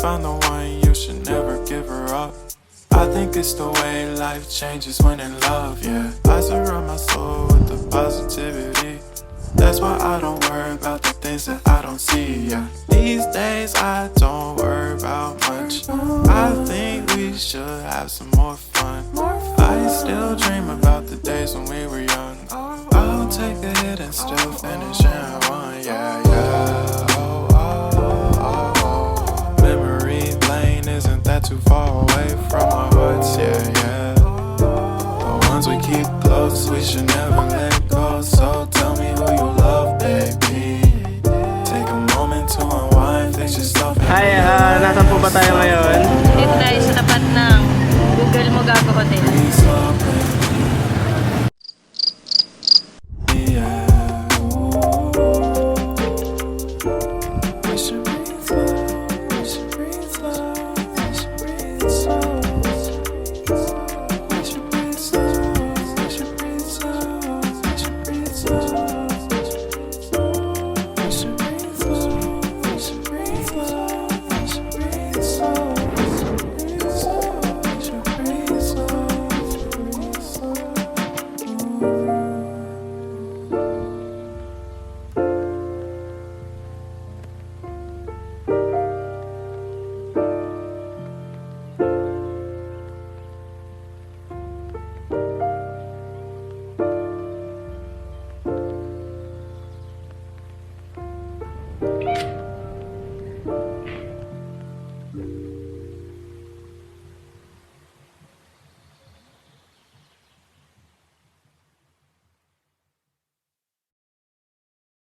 found the one, you should never give her up. I think it's the way life changes when in love, yeah. I surround my soul with the positivity. That's why I don't worry about the things that I don't see, yeah. These days I don't worry about much. I think we should have some more fun. I still dream about the days when we were young. I'll take a hit and still finish and one, yeah, yeah. Oh, oh, oh, oh. Memory lane, isn't that too far away from our hearts, yeah, yeah. The ones we keep close, we should never let go. So tell me who you love, baby. Take a moment to unwind, fix yourself. Hi, nasa po ba tayo ngayon? Dito tayo sa tapat ng Google Mo Gago Hotel.